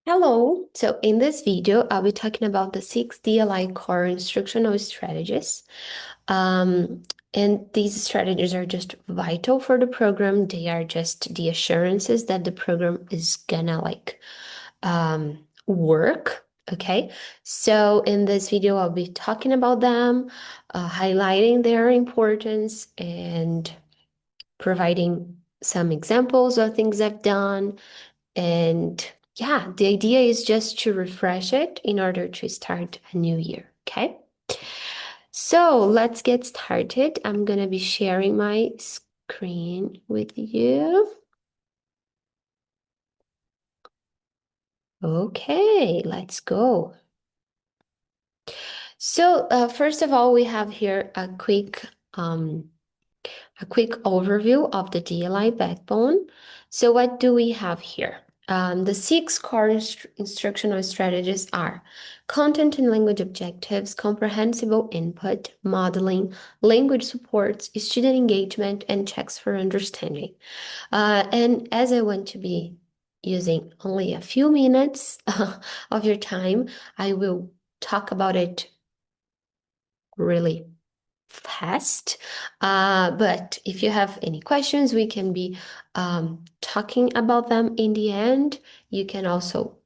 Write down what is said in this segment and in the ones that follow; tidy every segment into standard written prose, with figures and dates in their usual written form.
Hello. So in this video, I'll be talking about the 6 DLI core instructional strategies. Um, and these strategies are just vital for the program. They are just the assurances that the program is gonna work. Okay. So in this video, I'll be talking about them, highlighting their importance and providing some examples of things I've done and yeah, the idea is just to refresh it in order to start a new year. Okay. So let's get started. I'm going to be sharing my screen with you. Okay, let's go. So first of all, we have here a quick overview of the DLI backbone. So what do we have here? The 6 core instructional strategies are content and language objectives, comprehensible input, modeling, language supports, student engagement, and checks for understanding. And as I want to be using only a few minutes of your time, I will talk about it really fast. But if you have any questions, we can be talking about them in the end. You can also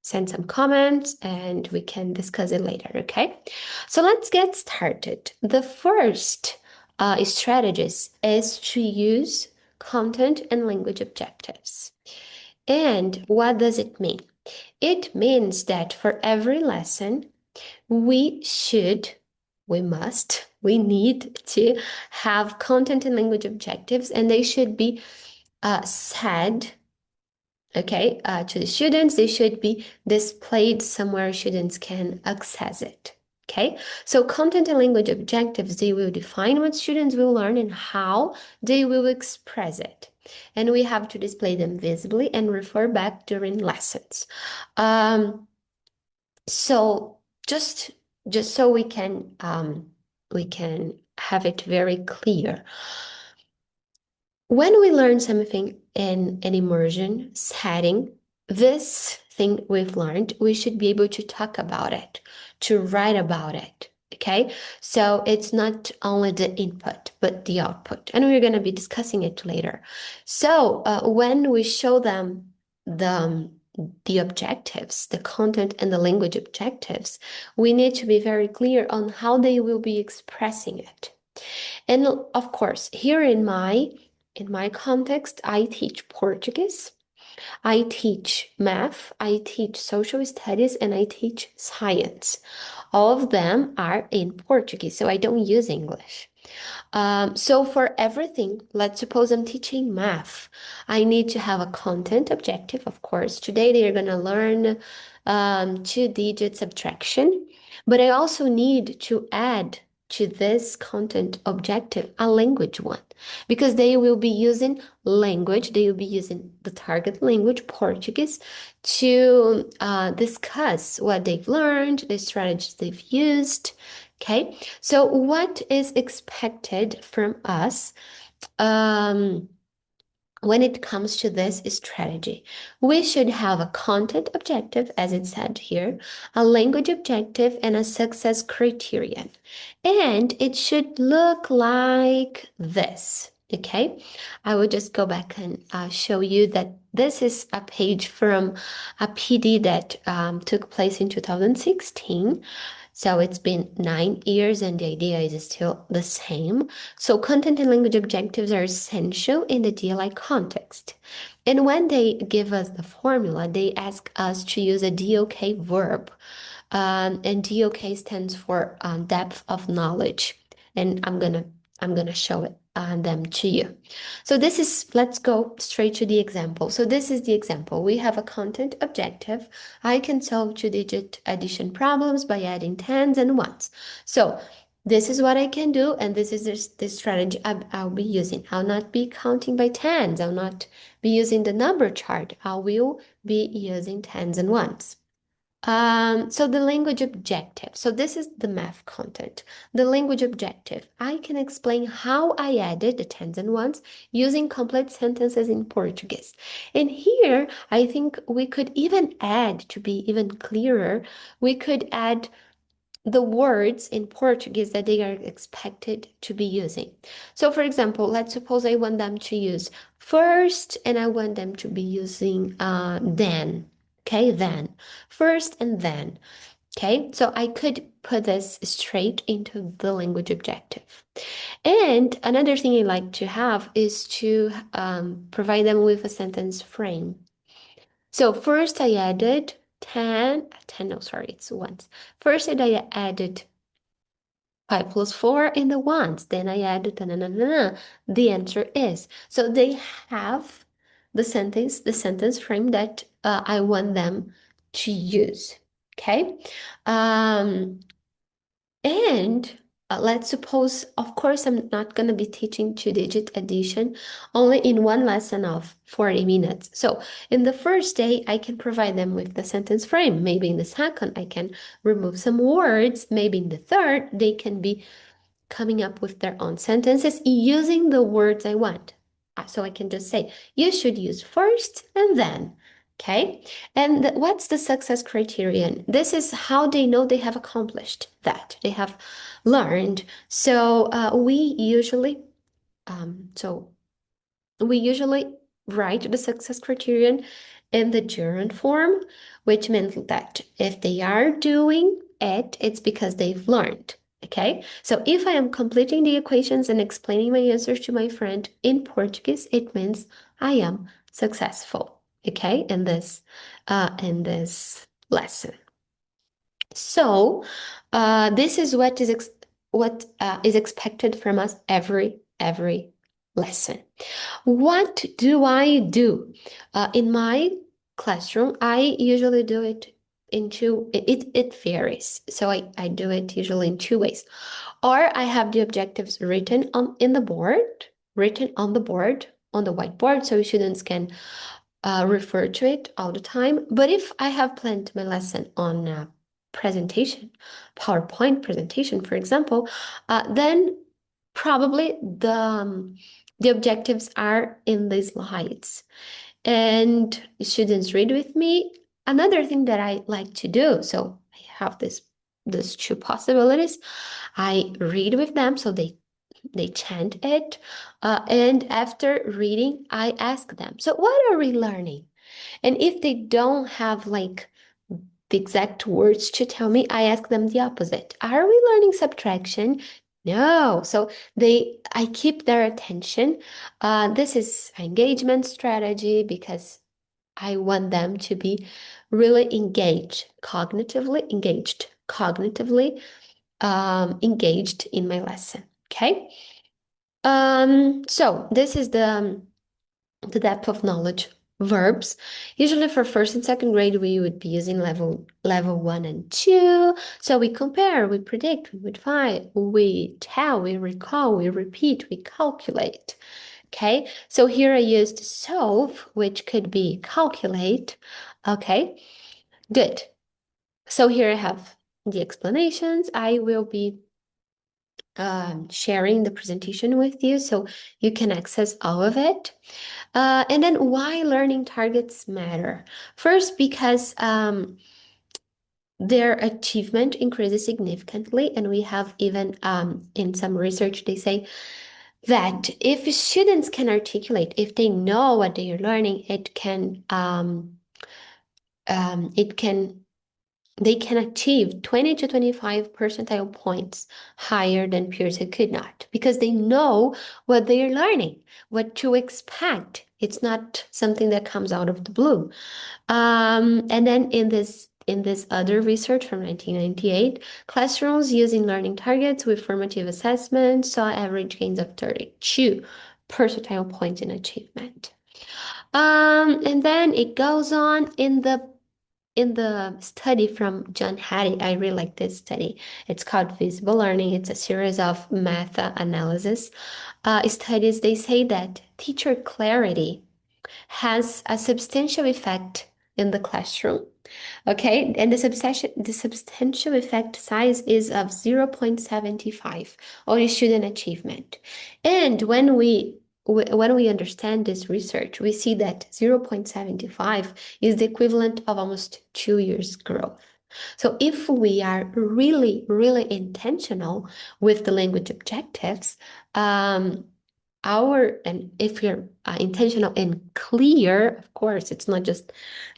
send some comments and we can discuss it later, okay? So let's get started. The first strategist is to use content and language objectives. And what does it mean? It means that for every lesson, we should, we need to have content and language objectives, and they should be said, okay, to the students. They should be displayed somewhere students can access it. Okay, so content and language objectives, they will define what students will learn and how they will express it. And we have to display them visibly and refer back during lessons. So just so we can have it very clear. When we learn something in an immersion setting, this thing we've learned, we should be able to talk about it, to write about it. Okay, so it's not only the input, but the output, and we're going to be discussing it later. So when we show them the the objectives, the content and the language objectives, we need to be very clear on how they will be expressing it. And of course, here in my context, I teach Portuguese, I teach math, I teach social studies, and I teach science. All of them are in Portuguese, so I don't use English. So for everything, let's suppose I'm teaching math. I need to have a content objective, of course. Today they are going to learn 2-digit subtraction, but I also need to add to this content objective a language one because they will be using language, they will be using the target language, Portuguese, to discuss what they've learned, the strategies they've used. Okay, so what is expected from us when it comes to this strategy? We should have a content objective, as it said here, a language objective, and a success criterion. And it should look like this. Okay, I will just go back and show you that this is a page from a PD that took place in 2016. So it's been 9 years and the idea is still the same. So content and language objectives are essential in the DLI context. And when they give us the formula, they ask us to use a DOK verb. And DOK stands for depth of knowledge. And I'm gonna show it them to you. So this is, let's go straight to the example. So this is the example. We have a content objective. I can solve 2-digit addition problems by adding tens and ones. So this is what I can do, and this is the strategy I'll be using. I'll not be counting by tens. I'll not be using the number chart. I will be using tens and ones. So the language objective. So this is the math content. The language objective. I can explain how I added the tens and ones using complete sentences in Portuguese. And here, I think we could even add, to be even clearer, we could add the words in Portuguese that they are expected to be using. So for example, let's suppose I want them to use first and I want them to be using then. Okay, then. First and then. Okay, so I could put this straight into the language objective. And another thing I like to have is to provide them with a sentence frame. So first I added 10, no, sorry, it's ones. First I added 5 plus 4 in the ones. Then I added, na, na, na, na. The answer is. So they have the sentence frame that I want them to use. Okay. Um, and let's suppose, of course, I'm not going to be teaching two-digit addition only in one lesson of 40 minutes. So in the first day, I can provide them with the sentence frame. Maybe in the second, I can remove some words. Maybe in the third, they can be coming up with their own sentences using the words I want. So I can just say, you should use first and then. Okay. And what's the success criterion? This is how they know they have accomplished that, they have learned. So so we usually write the success criterion in the gerund form, which means that if they are doing it, it's because they've learned. Okay, so if I am completing the equations and explaining my answers to my friend in Portuguese, it means I am successful. Okay, in this lesson. So, this is what is expected from us every lesson. What do I do? In my classroom, I usually do it it varies. So I do it usually in two ways. Or I have the objectives written on the board, on the whiteboard, so students can refer to it all the time. But if I have planned my lesson on a presentation, PowerPoint presentation, for example, then probably the objectives are in the slides. And students read with me. Another thing that I like to do, so I have these two possibilities. I read with them, so they chant it. And after reading, I ask them, so what are we learning? And if they don't have like the exact words to tell me, I ask them the opposite. Are we learning subtraction? No. So I keep their attention. This is engagement strategy because I want them to be really cognitively engaged in my lesson. Okay. So this is the depth of knowledge verbs. Usually for first and second grade, we would be using level 1 and 2. So we compare, we predict, we modify, we tell, we recall, we repeat, we calculate. Okay, so here I used solve, which could be calculate. Okay, good. So here I have the explanations. I will be sharing the presentation with you so you can access all of it. And then why learning targets matter? First, because their achievement increases significantly, and we have even in some research, they say that if students can articulate, if they know what they are learning, it can they can achieve 20 to 25 percentile points higher than peers who could not because they know what they are learning, what to expect. It's not something that comes out of the blue. And then in this other research from 1998, classrooms using learning targets with formative assessment saw average gains of 32 percentile points in achievement. And then it goes on in the study from John Hattie. I really like this study. It's called Visible Learning. It's a series of meta-analysis studies. They say that teacher clarity has a substantial effect in the classroom. Okay, and the substantial effect size is of 0.75 on student achievement. And when we understand this research, we see that 0.75 is the equivalent of almost 2 years growth. So if we are really, really intentional with the language objectives, um, and if you're intentional and clear, of course, it's not just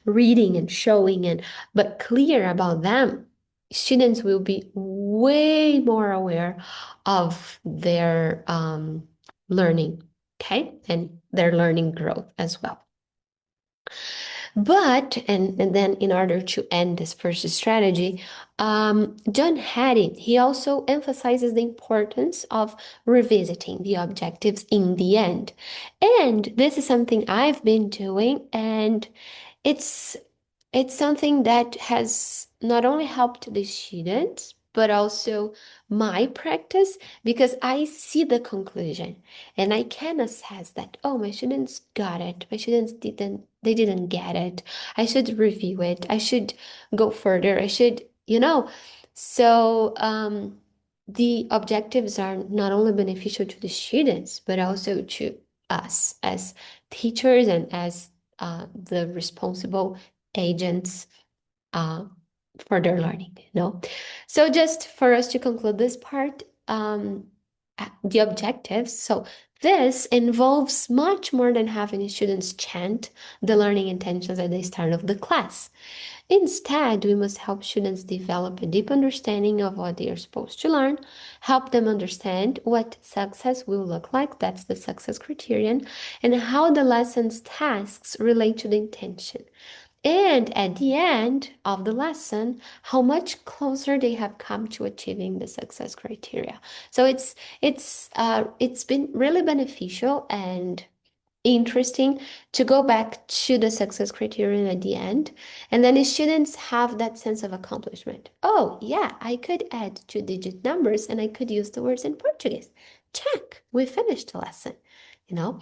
reading and showing but clear about them, students will be way more aware of their learning, okay, and their learning growth as well. But, and then in order to end this first strategy, John Hattie, he also emphasizes the importance of revisiting the objectives in the end. And this is something I've been doing, and it's it's something that has not only helped the students, but also my practice because I see the conclusion and I can assess that, oh, my students got it. My students they didn't get it. I should review it. I should go further. I should, So, the objectives are not only beneficial to the students, but also to us as teachers and as the responsible agents uh, for their learning. So just for us to conclude this part, the objectives. So this involves much more than having students chant the learning intentions at the start of the class. Instead, we must help students develop a deep understanding of what they are supposed to learn, help them understand what success will look like, that's the success criterion, and how the lesson's tasks relate to the intention. And at the end of the lesson, how much closer they have come to achieving the success criteria. So it's been really beneficial and interesting to go back to the success criterion at the end. And then the students have that sense of accomplishment. Oh, yeah, I could add two-digit numbers and I could use the words in Portuguese. Check, we finished the lesson, you know?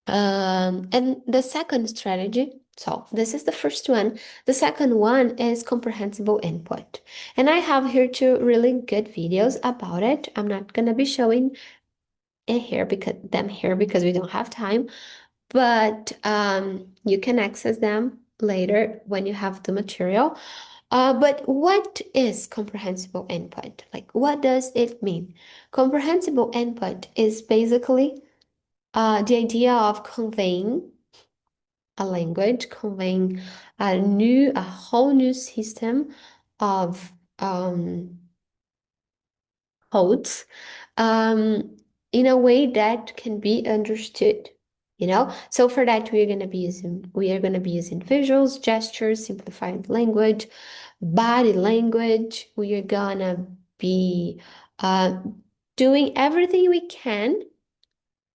And the second strategy, so this is the first one. The second one is comprehensible input. And I have here two really good videos about it. I'm not gonna be showing them here because we don't have time, but you can access them later when you have the material. But what is comprehensible input? Like, what does it mean? Comprehensible input is basically the idea of conveying a language, conveying a whole new system of codes in a way that can be understood. So for that, we are going to be using visuals, gestures, simplified language, body language. We are gonna be uh, doing everything we can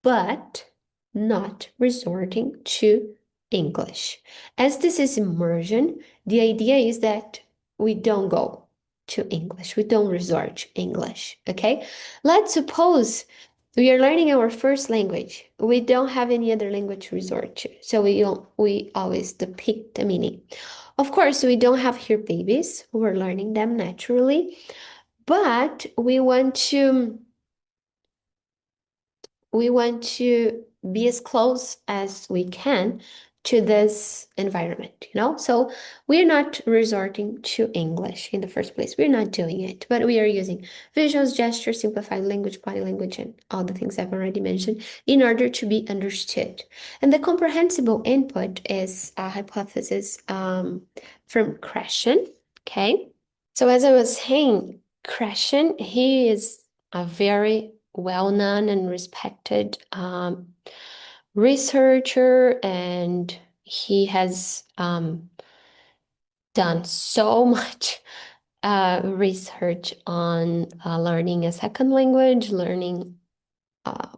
but not resorting to English. As this is immersion, the idea is that we don't go to English, we don't resort to English, okay? Let's suppose we are learning our first language. We don't have any other language to resort to, so we always depict the meaning. Of course, we don't have here babies who are learning them naturally, but we want to be as close as we can to this environment. So we're not resorting to English in the first place. We're not doing it, but we are using visuals, gestures, simplified language, body language, and all the things I've already mentioned in order to be understood. And the comprehensible input is a hypothesis from Krashen, okay? So as I was saying, Krashen, he is a very well-known and respected researcher, and he has done so much research on learning a second language, learning a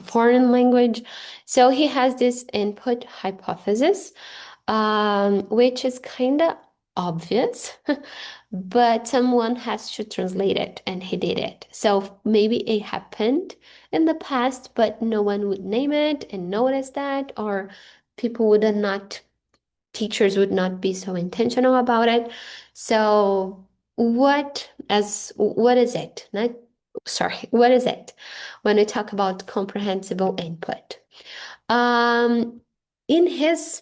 foreign language. So he has this input hypothesis, which is kind of obvious, but someone has to translate it, and he did it. So maybe it happened in the past, but no one would name it and notice that, or people would not teachers would not be so intentional about it. So what is it? Not, sorry, what is it when we talk about comprehensible input? Um, in his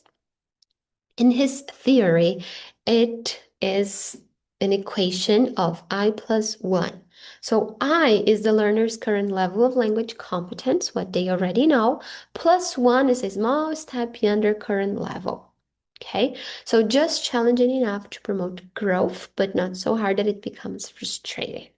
in his theory, it is an equation of I plus 1. So I is the learner's current level of language competence, what they already know, plus 1 is a small step beyond their current level. Okay, so just challenging enough to promote growth, but not so hard that it becomes frustrating.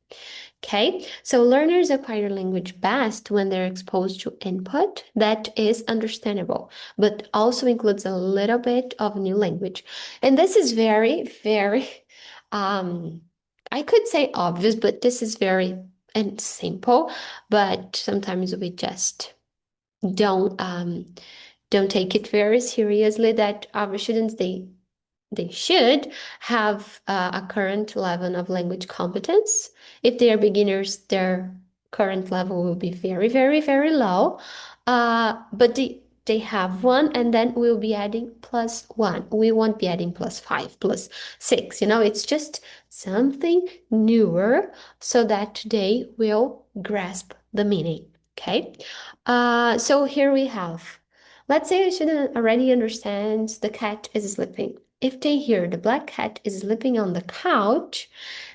Okay, so learners acquire language best when they're exposed to input that is understandable, but also includes a little bit of new language. And this is very, very, um, I could say obvious, but this is very and simple, but sometimes we just don't take it very seriously that our students they should have a current level of language competence. If they are beginners, their current level will be very, very, very low. But they have one, and then we'll be adding plus one. We won't be adding plus five, plus six. It's just something newer so that they will grasp the meaning. Okay. So here we have. Let's say a student already understands the cat is sleeping. If they hear the black cat is sleeping on the couch,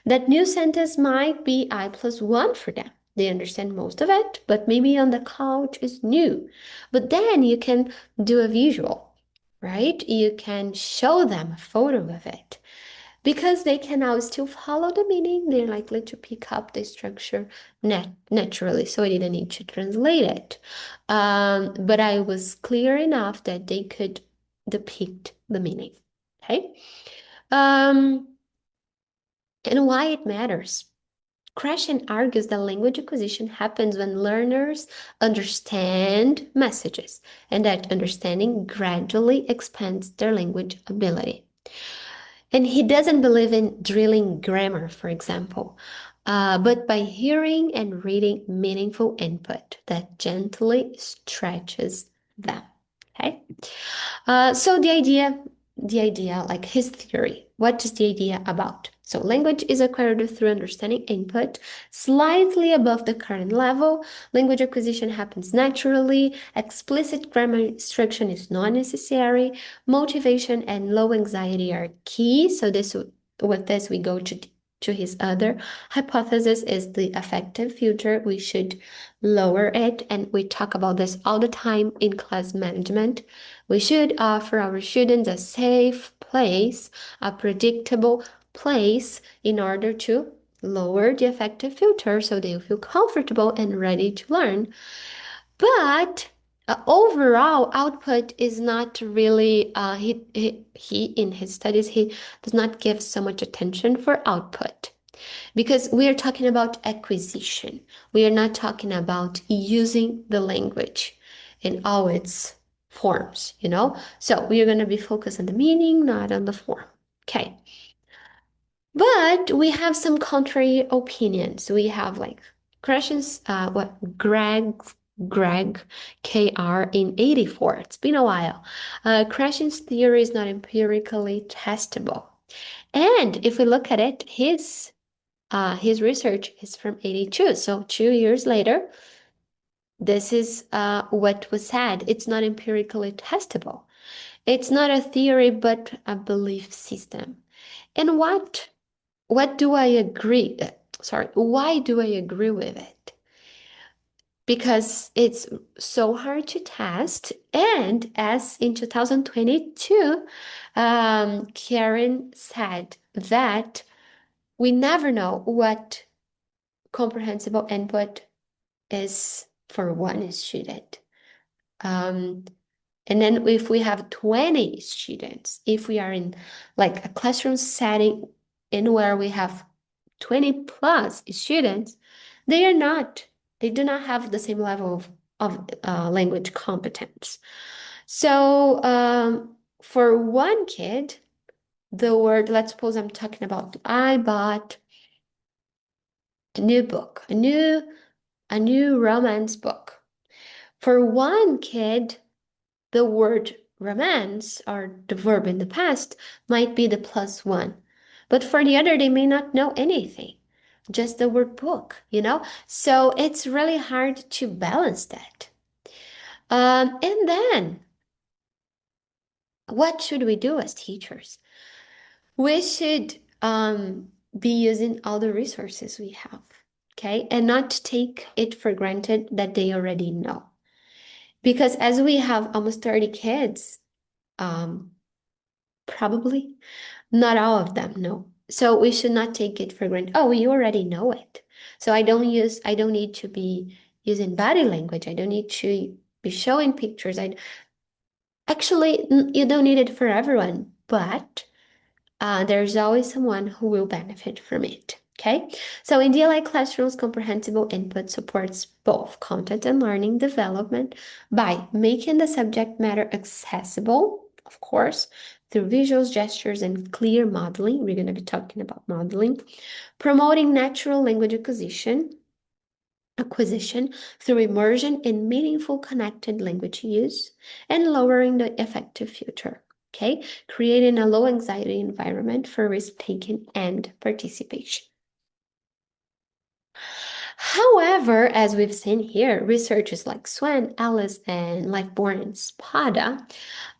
that new sentence might be I plus 1 for them. They understand most of it, but maybe on the couch is new. But then you can do a visual, right? You can show them a photo of it. Because they can now still follow the meaning, they're likely to pick up the structure naturally, so I didn't need to translate it. But I was clear enough that they could depict the meaning. Okay. Um, and why it matters. Krashen argues that language acquisition happens when learners understand messages, and that understanding gradually expands their language ability. And he doesn't believe in drilling grammar, for example, but by hearing and reading meaningful input that gently stretches them. Okay. So the idea, like his theory, what is the idea about? So language is acquired through understanding input slightly above the current level. Language acquisition happens naturally. Explicit grammar instruction is not necessary. Motivation and low anxiety are key. So with this we go to his other hypothesis is the affective filter. We should lower it, and we talk about this all the time in class management. We should offer our students a safe place, a predictable place in order to lower the affective filter so they feel comfortable and ready to learn. But overall output is not really, he in his studies, he does not give so much attention for output because we are talking about acquisition. We are not talking about using the language in all its forms. So we are going to be focused on the meaning, not on the form. Okay. But we have some contrary opinions. We have like questions, Greg KR in 84. It's been a while. Krashen's theory is not empirically testable. And if we look at it, his research is from 82. So 2 years later, this is what was said. It's not empirically testable. It's not a theory, but a belief system. And what do I agree? Sorry, why do I agree with it? Because it's so hard to test. And as in 2022, Karen said that we never know what comprehensible input is for one student. And then if we have 20 students, if we are in like a classroom setting in where we have 20 plus students, they do not have the same level of language competence. So for one kid, the word, let's suppose I'm talking about, I bought a new book, a new romance book. For one kid, the word romance or the verb in the past might be the +1. But for the other, they may not know anything, just the word book, you know? So it's really hard to balance that. And then, what should we do as teachers? We should be using all the resources we have, okay? And not take it for granted that they already know. Because as we have almost 30 kids, probably not all of them know. So we should not take it for granted. Oh, you already know it. So I don't need to be using body language. I don't need to be showing pictures. Actually, you don't need it for everyone, but there's always someone who will benefit from it. Okay, so in DLI classrooms, comprehensible input supports both content and learning development by making the subject matter accessible, of course, through visuals, gestures, and clear modeling. We're going to be talking about modeling, promoting natural language acquisition through immersion in meaningful connected language use, and lowering the affective filter. Okay, creating a low anxiety environment for risk taking and participation. However, as we've seen here, researchers like Swan, Ellis, and Lifeborn and Spada,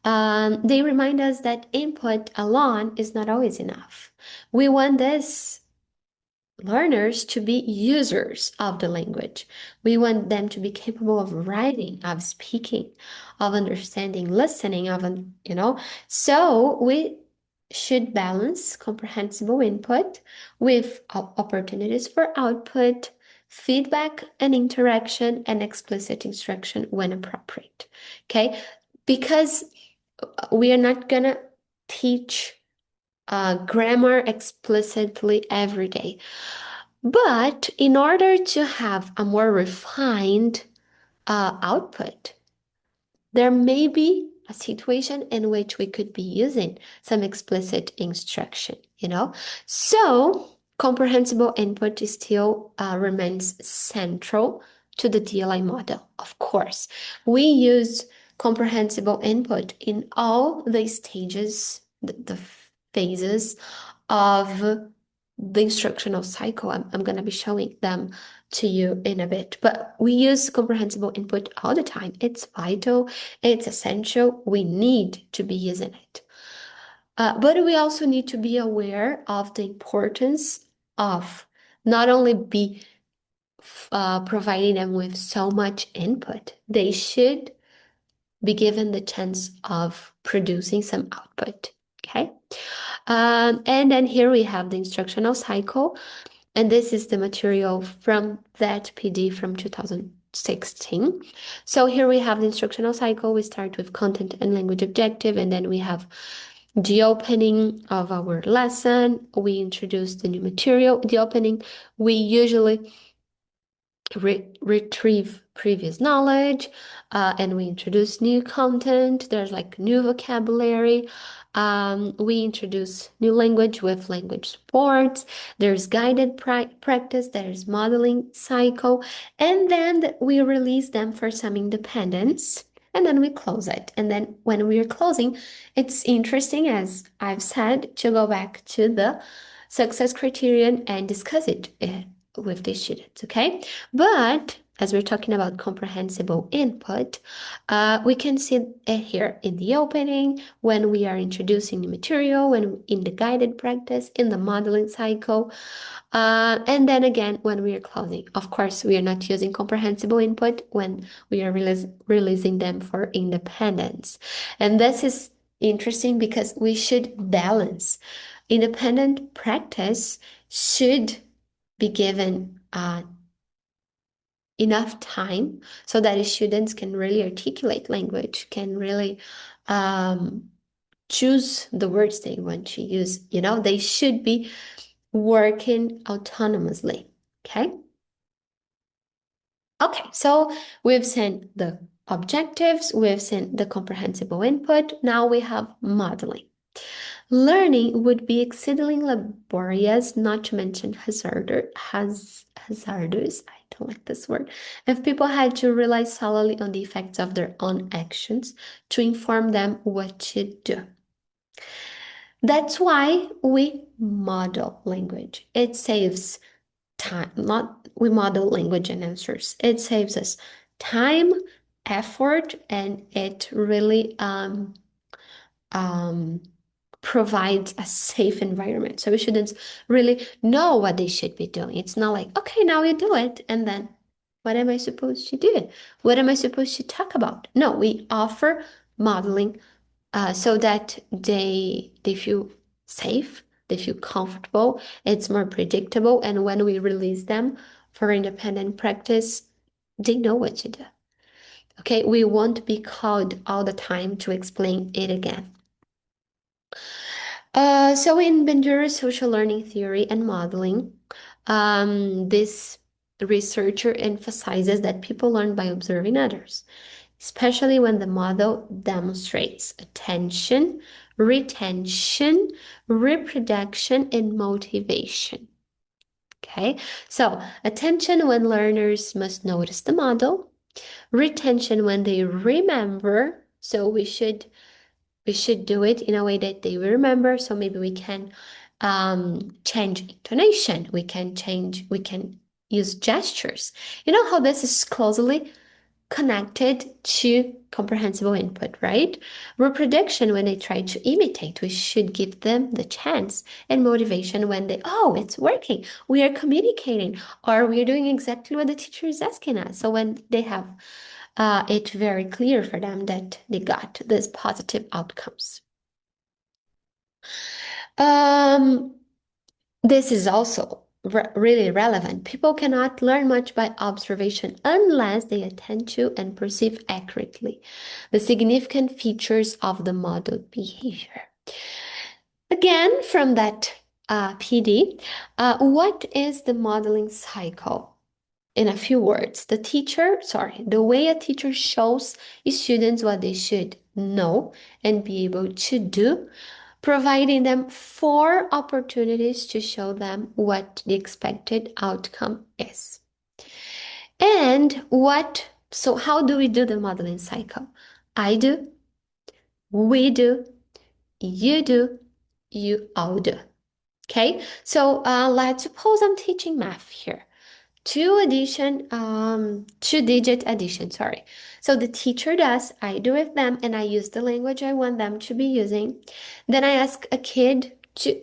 they remind us that input alone is not always enough. We want this learners to be users of the language. We want them to be capable of writing, of speaking, of understanding, listening, So we should balance comprehensible input with opportunities for output, feedback and interaction, and explicit instruction when appropriate. Okay? Because we are not gonna teach grammar explicitly every day. But in order to have a more refined output, there may be a situation in which we could be using some explicit instruction, you know? So comprehensible input still remains central to the DLI model, of course. We use comprehensible input in all the stages, the phases of the instructional cycle. I'm going to be showing them to you in a bit, but we use comprehensible input all the time. It's vital, it's essential. We need to be using it. But we also need to be aware of the importance of not only be providing them with so much input, they should be given the chance of producing some output. Okay. And then here we have the instructional cycle. And this is the material from that PD from 2016. So here we have the instructional cycle. We start with content and language objective, and then we have the opening of our lesson. We introduce the new material. The opening, we usually retrieve previous knowledge, and we introduce new content. There's like new vocabulary. We introduce new language with language supports. There's guided practice. There's modeling cycle, and then we release them for some independence. And then we close it. And then when we are closing, it's interesting, as I've said, to go back to the success criterion and discuss it with the students, okay? But as we're talking about comprehensible input, we can see it here in the opening, when we are introducing the material, when in the guided practice, in the modeling cycle, and then again when we are closing. Of course, we are not using comprehensible input when we are releasing them for independence. And this is interesting because we should balance. Independent practice should be given enough time so that the students can really articulate language, can really choose the words they want to use. You know, they should be working autonomously. Okay. Okay, so we've seen the objectives, we've seen the comprehensible input. Now we have modeling. Learning would be exceedingly laborious, not to mention hazardous. I don't like this word. If people had to rely solely on the effects of their own actions to inform them what to do. That's why we model language. It saves time, not we model language and answers. It saves us time, effort, and it really um, provides a safe environment. So students really know what they should be doing. It's not like, okay, now you do it, and then what am I supposed to do? What am I supposed to talk about? No, we offer modeling so that they feel safe, they feel comfortable, it's more predictable, and when we release them for independent practice, they know what to do. Okay, we won't be called all the time to explain it again. So in Bandura's social learning theory and modeling, this researcher emphasizes that people learn by observing others, especially when the model demonstrates attention, retention, reproduction, and motivation. Okay, so attention when learners must notice the model, retention when they remember. So we should do it in a way that they will remember. So maybe we can change intonation. We can use gestures. You know how this is closely connected to comprehensible input, right? Reproduction, when they try to imitate, we should give them the chance, and motivation when they, oh, it's working, we are communicating, or we're doing exactly what the teacher is asking us. So when they have it very clear for them that they got these positive outcomes. Um, this is also really relevant. People cannot learn much by observation unless they attend to and perceive accurately the significant features of the modeled behavior. Again, from that PD, what is the modeling cycle? In a few words, the way a teacher shows students what they should know and be able to do, providing them 4 opportunities to show them what the expected outcome is. And so how do we do the modeling cycle? I do, we do, you all do. Okay, so let's suppose I'm teaching math here. Two-digit addition, sorry. So the teacher does, I do with them, and I use the language I want them to be using. Then I ask a kid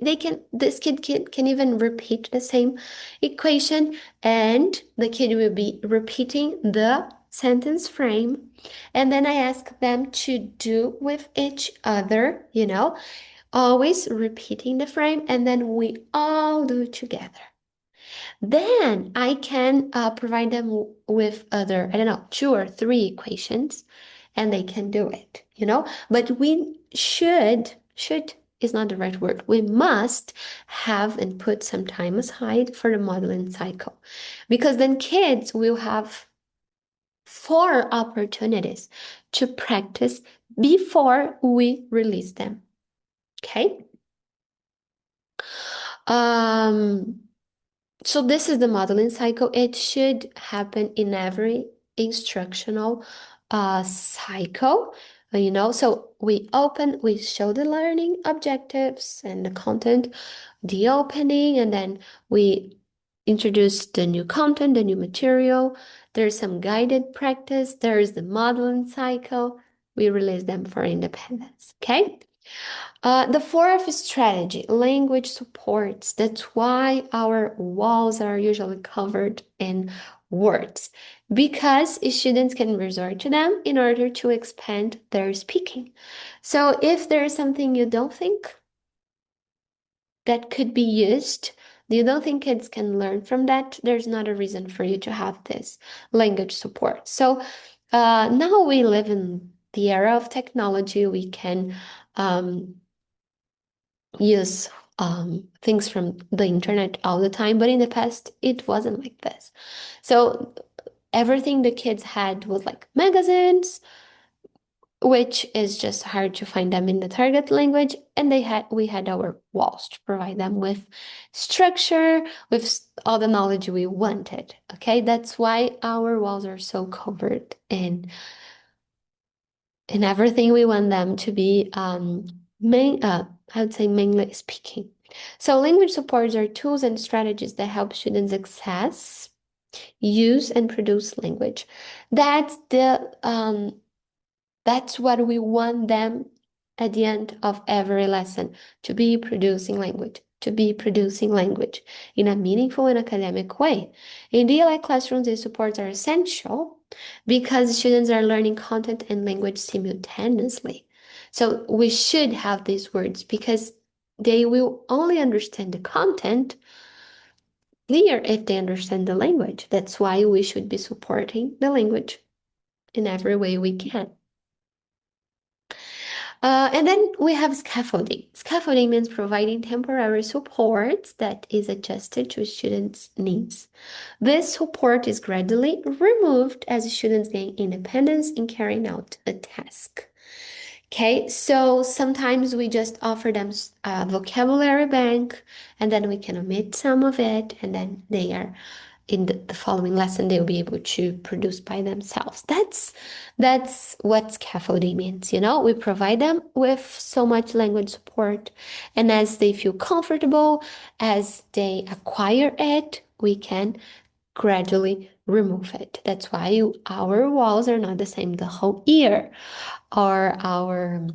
this kid can even repeat the same equation, and the kid will be repeating the sentence frame. And then I ask them to do with each other, always repeating the frame, and then we all do together. Then I can provide them with other, I don't know, 2 or 3 equations, and they can do it, But we should is not the right word. We must have and put some time aside for the modeling cycle, because then kids will have 4 opportunities to practice before we release them. Okay? So this is the modeling cycle. It should happen in every instructional cycle, So we show the learning objectives and the content, the opening, and then we introduce the new content, the new material. There's some guided practice. There's the modeling cycle. We release them for independence, okay? The 4th strategy, language supports. That's why our walls are usually covered in words, because students can resort to them in order to expand their speaking. So if there is something you don't think that could be used, you don't think kids can learn from that, there's not a reason for you to have this language support. So now we live in the era of technology. We can use things from the internet all the time, but in the past it wasn't like this. So everything the kids had was like magazines, which is just hard to find them in the target language. And we had our walls to provide them with structure, with all the knowledge we wanted. Okay, that's why our walls are so covered in everything we want them to be I would say mainly speaking. So language supports are tools and strategies that help students access, use, and produce language. That's the that's what we want them at the end of every lesson, to be producing language, to be producing language in a meaningful and academic way. In DLI classrooms, these supports are essential because students are learning content and language simultaneously. So we should have these words because they will only understand the content clear if they understand the language. That's why we should be supporting the language in every way we can. And then we have scaffolding. Scaffolding means providing temporary support that is adjusted to students' needs. This support is gradually removed as students gain independence in carrying out a task. Okay, so sometimes we just offer them a vocabulary bank and then we can omit some of it, and then they are in the following lesson they'll be able to produce by themselves. That's what scaffolding means. We provide them with so much language support, and as they feel comfortable, as they acquire it, we can gradually remove it. That's why our walls are not the same the whole year, or our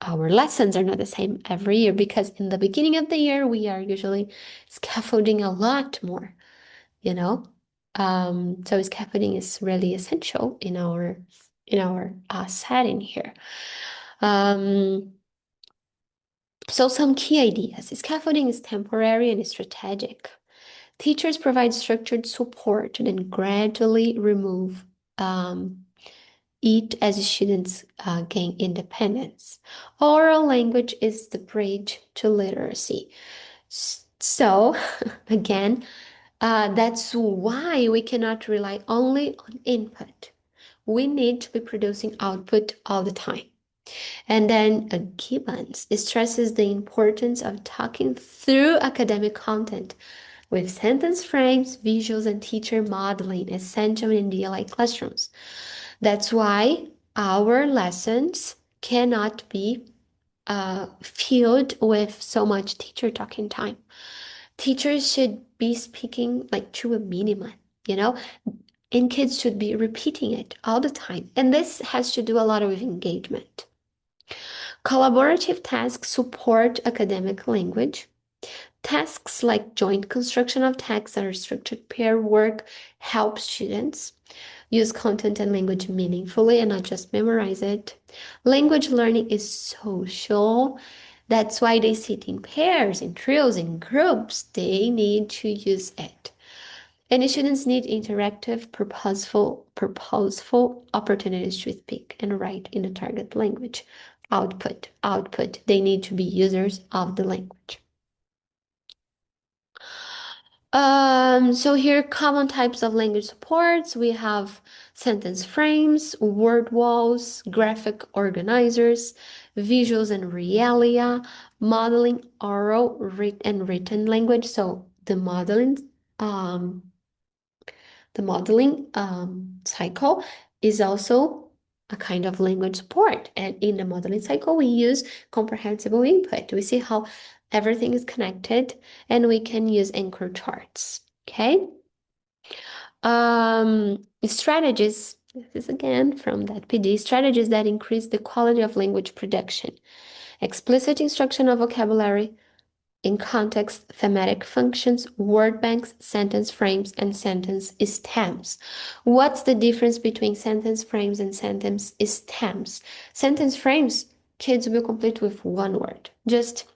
lessons are not the same every year, because in the beginning of the year we are usually scaffolding a lot more. So scaffolding is really essential in our setting here. So some key ideas. Scaffolding is temporary and strategic. Teachers provide structured support and then gradually remove it as students gain independence. Oral language is the bridge to literacy. So again, that's why we cannot rely only on input. We need to be producing output all the time. And then Gibbons stresses the importance of talking through academic content with sentence frames, visuals, and teacher modeling essential in DLI classrooms. That's why our lessons cannot be filled with so much teacher talking time. Teachers should be speaking like to a minimum, you know, and kids should be repeating it all the time. And this has to do a lot with engagement. Collaborative tasks support academic language. Tasks like joint construction of texts or structured pair work help students use content and language meaningfully and not just memorize it. Language learning is social. That's why they sit in pairs, in trios, in groups. They need to use it. And students need interactive, purposeful opportunities to speak and write in the target language. Output. They need to be users of the language. So here common types of language supports. We have sentence frames, word walls, graphic organizers, visuals and realia, modeling, oral, and written language. So the modeling cycle is also a kind of language support. And in the modeling cycle, we use comprehensible input. We see how everything is connected, and we can use anchor charts. Okay. Strategies. This is again from that PD. Strategies that increase the quality of language production. Explicit instruction of vocabulary, in context, thematic functions, word banks, sentence frames, and sentence stems. What's the difference between sentence frames and sentence stems? Sentence frames, kids will complete with one word, just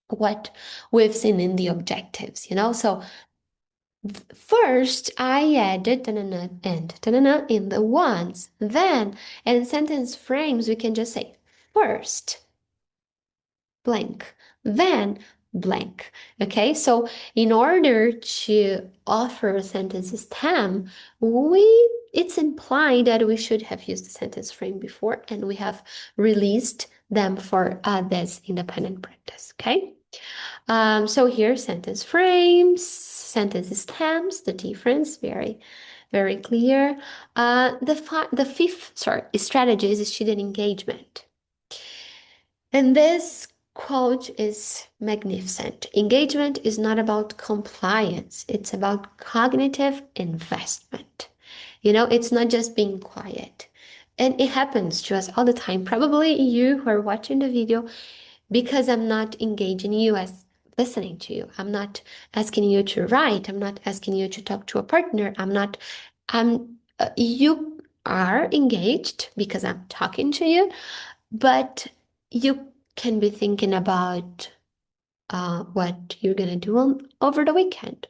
what we've seen in the objectives, So first I added ta-na-na and ta-na-na in the ones. Then in sentence frames, we can just say first blank, then blank. Okay, so in order to offer a sentence stem, we it's implied that we should have used the sentence frame before, and we have released them for this independent practice, okay? So here, sentence frames, sentence stems, the difference, very, very clear. The fifth, strategy is student engagement. And this quote is magnificent. Engagement is not about compliance, it's about cognitive investment. It's not just being quiet. And it happens to us all the time. Probably you who are watching the video, because I'm not engaging you as listening to you. I'm not asking you to write. I'm not asking you to talk to a partner. You are engaged because I'm talking to you, but you can be thinking about what you're gonna do over the weekend.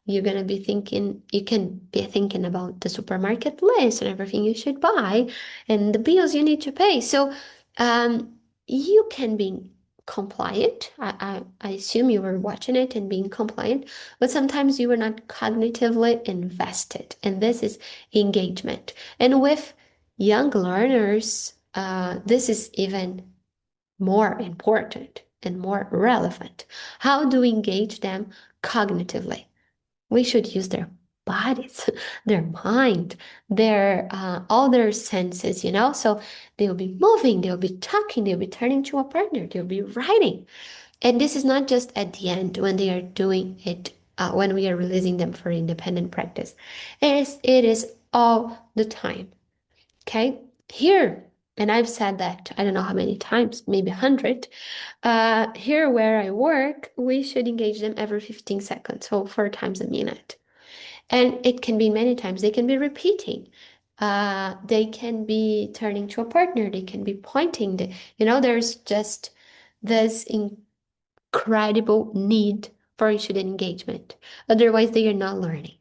You can be thinking about the supermarket list and everything you should buy and the bills you need to pay. So you can be compliant. I assume you were watching it and being compliant, but sometimes you were not cognitively invested, and this is engagement. And with young learners, this is even more important and more relevant. How do we engage them cognitively? We should use their bodies, their mind, their all their senses, So they'll be moving, they'll be talking, they'll be turning to a partner, they'll be writing. And this is not just at the end when they are doing it, when we are releasing them for independent practice. It is all the time. Okay, here, and I've said that I don't know how many times, maybe 100. Here where I work, we should engage them every 15 seconds, so 4 times a minute. And it can be many times. They can be repeating. They can be turning to a partner. They can be pointing. There's just this incredible need for student engagement. Otherwise, they are not learning.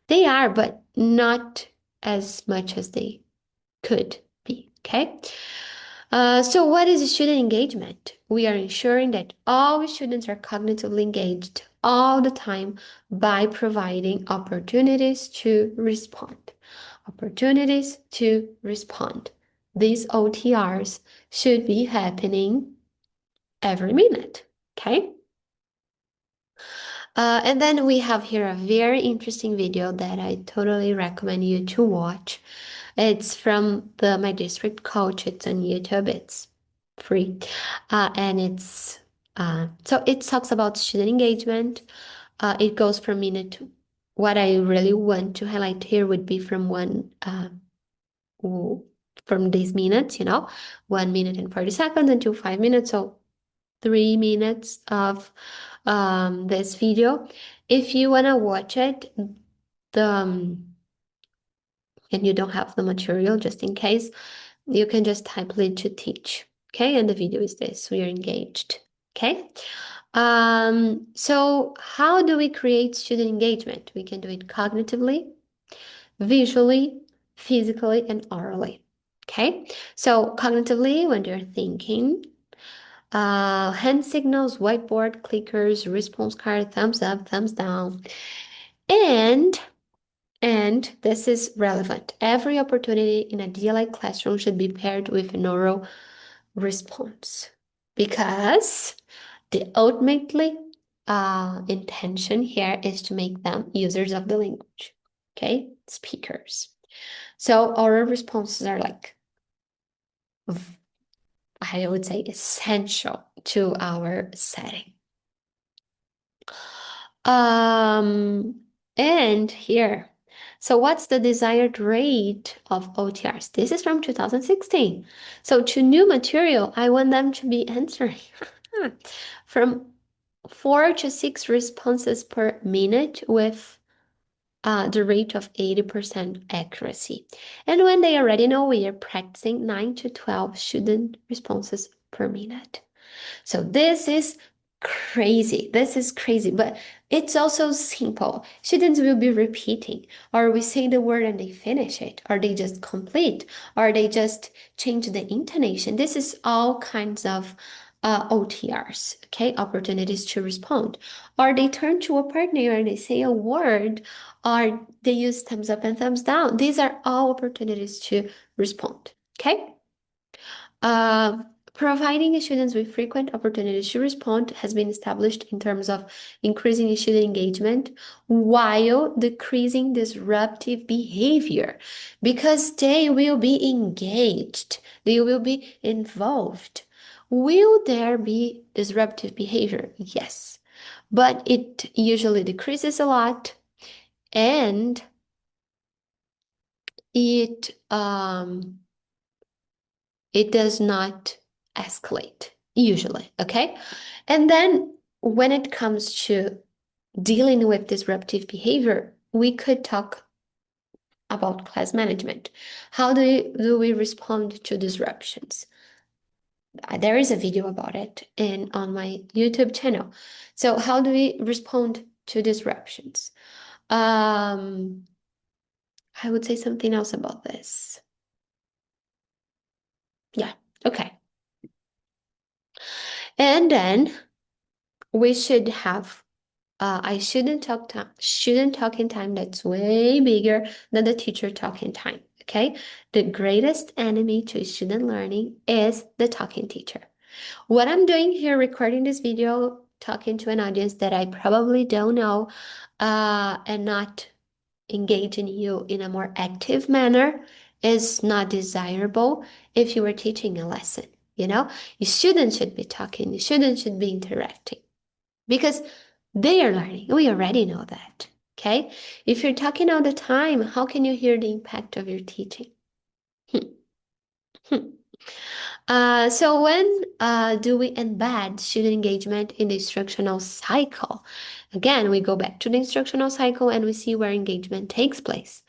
They are, but not as much as they could be, okay? So what is student engagement? We are ensuring that all students are cognitively engaged all the time by providing opportunities to respond. Opportunities to respond. These OTRs should be happening every minute, okay? And then we have here a very interesting video that I totally recommend you to watch. It's from my district coach. It's on YouTube. It's free. And so it talks about student engagement. It goes from minute to what I really want to highlight here would be from from these minutes, 1 minute and 40 seconds until 5 minutes. So 3 minutes of this video. If you want to watch it, and you don't have the material, just in case, you can just type lead to teach. Okay, and the video is this. We are engaged. Okay. So how do we create student engagement? We can do it cognitively, visually, physically, and orally. Okay. So cognitively, when you're thinking, hand signals, whiteboard, clickers, response card, thumbs up, thumbs down. And this is relevant. Every opportunity in a DLI classroom should be paired with an oral response, because the ultimately intention here is to make them users of the language, okay? Speakers. So oral responses are like, I would say, essential to our setting. And here, so what's the desired rate of OTRs? This is from 2016. So to new material, I want them to be answering from 4 to 6 responses per minute with the rate of 80% accuracy. And when they already know, we are practicing 9 to 12 student responses per minute. So this is crazy. This is crazy, but it's also simple. Students will be repeating, or we say the word and they finish it, or they just complete, or they just change the intonation. This is all kinds of OTRs, okay, opportunities to respond, or they turn to a partner and they say a word, or they use thumbs up and thumbs down. These are all opportunities to respond, okay? Uh, Providing students with frequent opportunities to respond has been established in terms of increasing student engagement while decreasing disruptive behavior because they will be engaged, they will be involved. Will there be disruptive behavior? Yes, but it usually decreases a lot and it it does not escalate usually, okay? And then when it comes to dealing with disruptive behavior, we could talk about class management. How do we respond to disruptions? There is a video about it on my YouTube channel. So how do we respond to disruptions? Um, I would say something else about this. Yeah, okay. And then we should have I shouldn't talk in time that's way bigger than the teacher talking time. Okay, the greatest enemy to student learning is the talking teacher. What I'm doing here, recording this video, talking to an audience that I probably don't know, and not engaging you in a more active manner is not desirable if you were teaching a lesson. You know, your students should be talking, your students should be interacting because they are learning. We already know that. Okay. If you're talking all the time, how can you hear the impact of your teaching? Hmm. Hmm. So when do we embed student engagement in the instructional cycle? Again, we go back to the instructional cycle and we see where engagement takes place.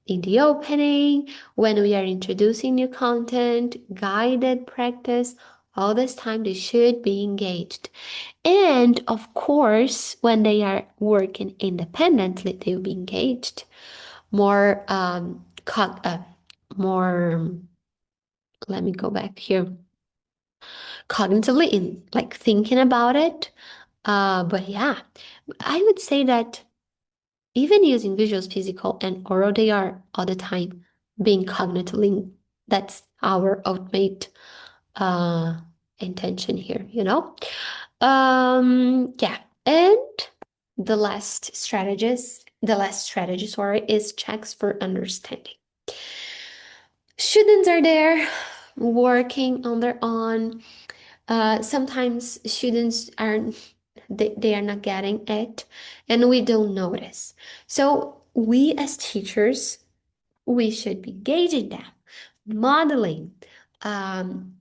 In the opening, when we are introducing new content, guided practice, all this time they should be engaged. And of course, when they are working independently, they'll be engaged more, more, let me go back here, cognitively in like thinking about it. But yeah, I would say that even using visuals, physical, and oral, they are all the time being cognitively. That's our ultimate uh, intention here, you know? Yeah. And the last strategy, sorry, is checks for understanding. Students are there working on their own. Sometimes students are they are not getting it and we don't notice. So we as teachers, we should be gauging them, modeling, um,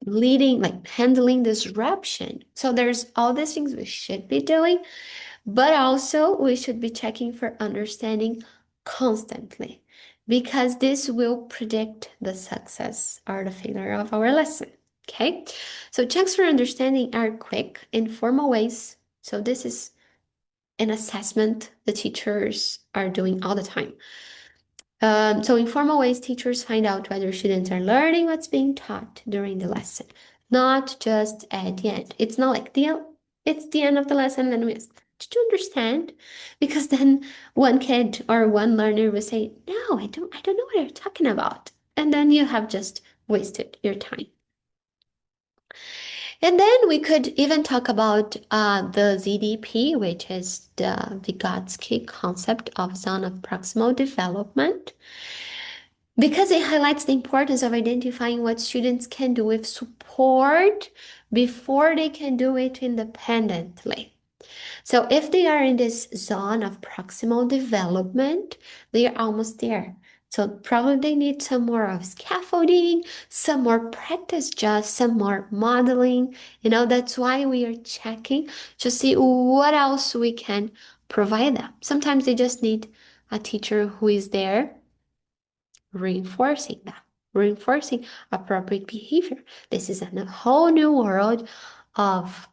leading, like handling disruption. So there's all these things we should be doing, but also we should be checking for understanding constantly because this will predict the success or the failure of our lesson. Okay, so checks for understanding are quick, informal ways. So this is an assessment the teachers are doing all the time. So in formal ways, teachers find out whether students are learning what's being taught during the lesson, not just at the end. It's not like it's the end of the lesson, and we ask, did you understand? Because then one kid or one learner will say, no, I don't know what you're talking about. And then you have just wasted your time. And then we could even talk about the ZDP, which is the Vygotsky concept of zone of proximal development, because it highlights the importance of identifying what students can do with support before they can do it independently. So if they are in this zone of proximal development, they are almost there. So probably they need some more of scaffolding, some more practice, just some more modeling. You know, that's why we are checking to see what else we can provide them. Sometimes they just need a teacher who is there reinforcing that, reinforcing appropriate behavior. This is a whole new world of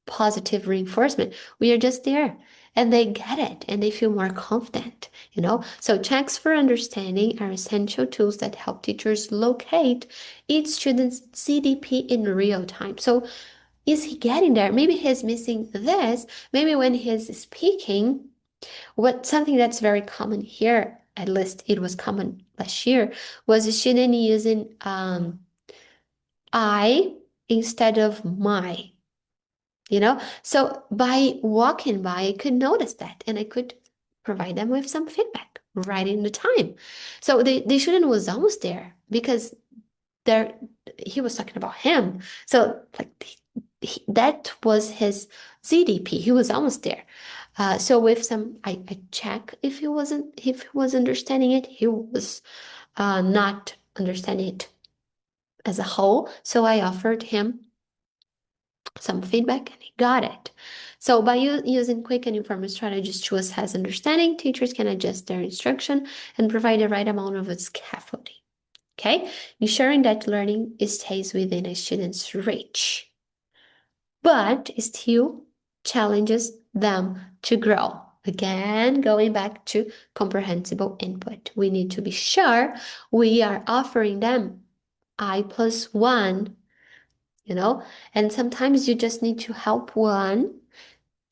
positive reinforcement. We are just there. and they get it and they feel more confident, you know? So checks for understanding are essential tools that help teachers locate each student's CDP in real time. So is he getting there? Maybe he's missing this. Maybe when he's speaking, something that's very common here, at least it was common last year, was a student using I instead of my, you know? So by walking by, I could notice that and I could provide them with some feedback right in the time. So the student was almost there because there he was talking about him. So like that was his CDP. He was almost there. So with some, I check if he was understanding it. He was not understanding it as a whole. So I offered him some feedback and he got it. So by using quick and informal strategies to assess understanding, teachers can adjust their instruction and provide the right amount of scaffolding. Okay, ensuring that learning stays within a student's reach, but still challenges them to grow. Again, going back to comprehensible input, we need to be sure we are offering them I+1, and sometimes you just need to help one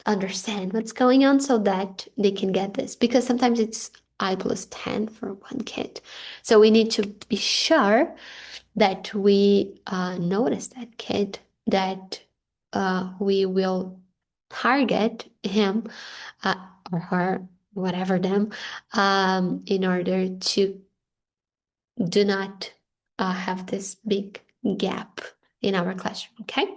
understand what's going on so that they can get this, because sometimes it's I+10 for one kid. So we need to be sure that we notice that kid, that we will target him or her, whatever them, in order to do not have this big gap in our classroom, okay?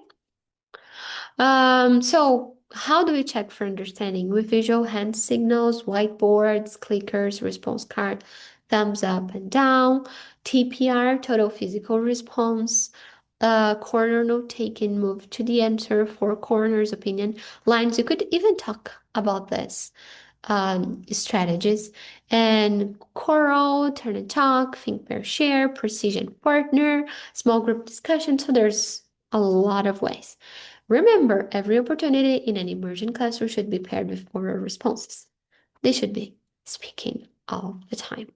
So how do we check for understanding? With visual hand signals, whiteboards, clickers, response card, thumbs up and down, TPR, total physical response, corner note taken, move to the answer, four corners, opinion lines. You could even talk about this strategies, and choral, turn and talk, think, pair, share, precision partner, small group discussion. So there's a lot of ways. Remember, every opportunity in an immersion classroom should be paired with oral responses. They should be speaking all the time.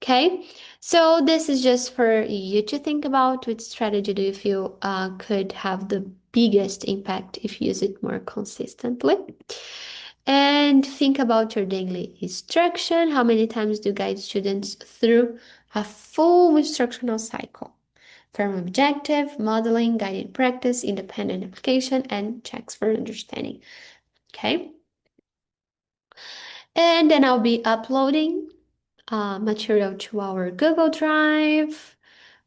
Okay, so this is just for you to think about which strategy do you feel could have the biggest impact if you use it more consistently. And think about your daily instruction. How many times do you guide students through a full instructional cycle? From objective, modeling, guided practice, independent application, and checks for understanding. Okay. And then I'll be uploading material to our Google Drive.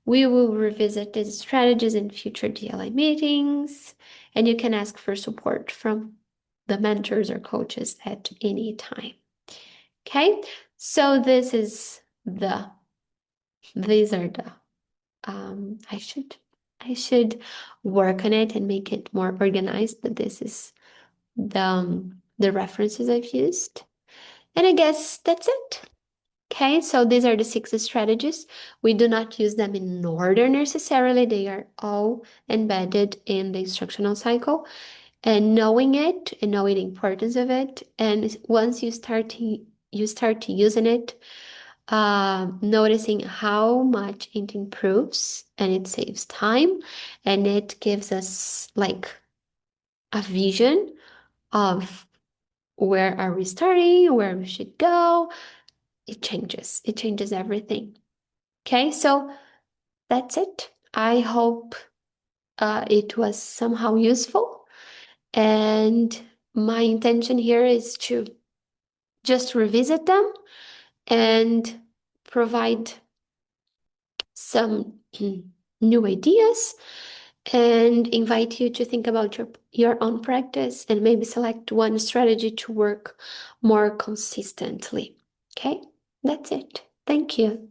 We will revisit these strategies in future DLI meetings, and you can ask for support from the mentors or coaches at any time. Okay, so these are the I should work on it and make it more organized, but this is the references I've used. And I guess that's it. Okay, so these are the 6 strategies. We do not use them in order necessarily. They are all embedded in the instructional cycle. And knowing it and knowing the importance of it, and once you start using it, noticing how much it improves and it saves time and it gives us like a vision of where are we starting, where we should go. It changes everything. Okay, so that's it. I hope it was somehow useful, and my intention here is to just revisit them and provide some new ideas and invite you to think about your own practice and maybe select one strategy to work more consistently. Okay, that's it. Thank you.